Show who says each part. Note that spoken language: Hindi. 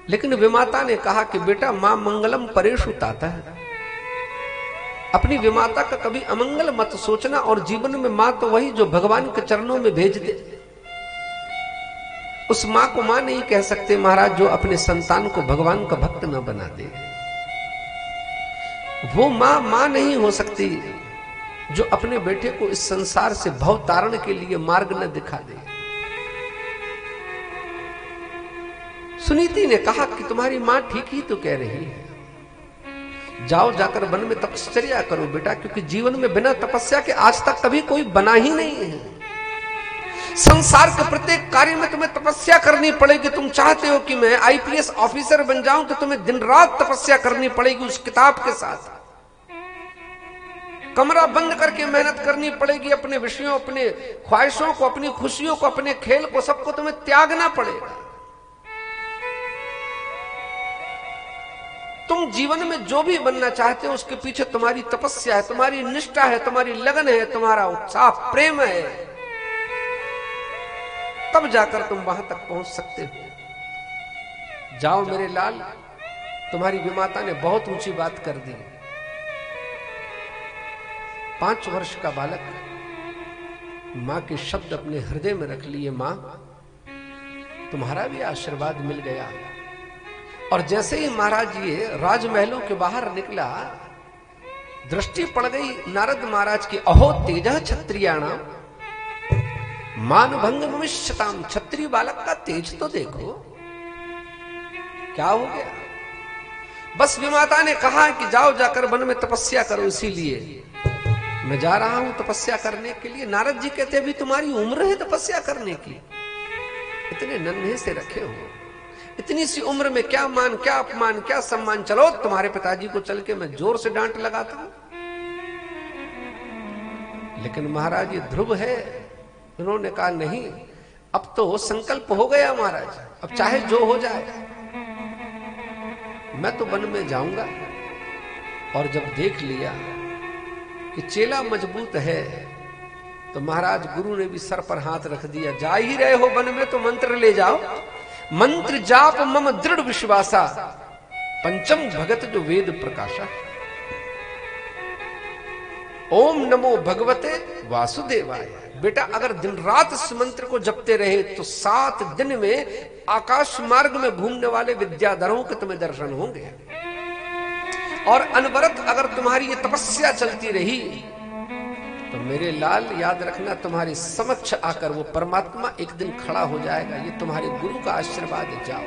Speaker 1: लेकिन विमाता ने कहा कि बेटा मां मंगलम परेषु ताता है, अपनी विमाता का कभी अमंगल मत सोचना, और जीवन में मां तो वही जो भगवान के चरणों में भेज दे। उस मां को मां नहीं कह सकते महाराज जो अपने संतान को भगवान का भक्त न बना दे। वो मां मां नहीं हो सकती जो अपने बेटे को इस संसार से भव तारण के लिए मार्ग न दिखा दे। सुनीति ने कहा कि तुम्हारी मां ठीक ही तो कह रही है, जाओ जाकर वन में तपश्चर्या करो बेटा, क्योंकि जीवन में बिना तपस्या के आज तक कभी कोई बना ही नहीं है। संसार के प्रत्येक कार्य में तुम्हें तपस्या करनी पड़ेगी। तुम चाहते हो कि मैं आईपीएस ऑफिसर बन जाऊं तो तुम्हें दिन रात तपस्या करनी पड़ेगी उस किताब के साथ। कमरा बंद करके मेहनत करनी पड़ेगी, अपने विषयों, अपने ख्वाहिशों को, अपनी खुशियों को, अपने खेल को, सबको तुम्हें त्यागना पड़ेगा। तुम जीवन में जो भी बनना चाहते हो उसके पीछे तुम्हारी तपस्या है, तुम्हारी निष्ठा है, तुम्हारी लगन है, तुम्हारा उत्साह, प्रेम है, तब जाकर तुम वहां तक पहुंच सकते हो। जाओ मेरे लाल, तुम्हारी विमाता ने बहुत ऊंची बात कर दी। 5 वर्ष का बालक मां के शब्द अपने हृदय में रख लिए, मां तुम्हारा भी आशीर्वाद मिल गया। और जैसे ही महाराज ये राजमहलों के बाहर निकला, दृष्टि पड़ गई नारद महाराज की, अहो तेजः क्षत्रियाणाम मानभंग भविष्यताम। क्षत्रिय बालक का तेज तो देखो, क्या हो गया। बस विमाता ने कहा कि जाओ जाकर वन में तपस्या करो, इसीलिए मैं जा रहा हूं तपस्या करने के लिए। नारद जी कहते अभी तुम्हारी उम्र है तपस्या करने की, इतने नन्हे से रखे हो, इतनी सी उम्र में क्या मान, क्या अपमान, क्या सम्मान। चलो तुम्हारे पिताजी को चल के मैं जोर से डांट लगाता हूं। लेकिन महाराज ये ध्रुव है, उन्होंने कहा नहीं, अब तो संकल्प हो गया महाराज, अब चाहे जो हो जाए मैं तो वन में जाऊंगा। और जब देख लिया कि चेला मजबूत है तो महाराज गुरु ने भी सर पर हाथ रख दिया, जा ही रहे हो वन में तो मंत्र ले जाओ। मंत्र जाप मम दृढ़ विश्वासा, पंचम भगत जो वेद प्रकाशा। ओम नमो भगवते वासुदेवाय। बेटा अगर दिन रात इस मंत्र को जपते रहे तो 7 दिन में आकाश मार्ग में घूमने वाले विद्याधरों के तुम्हें दर्शन होंगे। और अनवरत अगर तुम्हारी ये तपस्या चलती रही तो मेरे लाल याद रखना, तुम्हारे समक्ष आकर वो परमात्मा एक दिन खड़ा हो जाएगा। ये तुम्हारे गुरु का आशीर्वाद है, जाओ।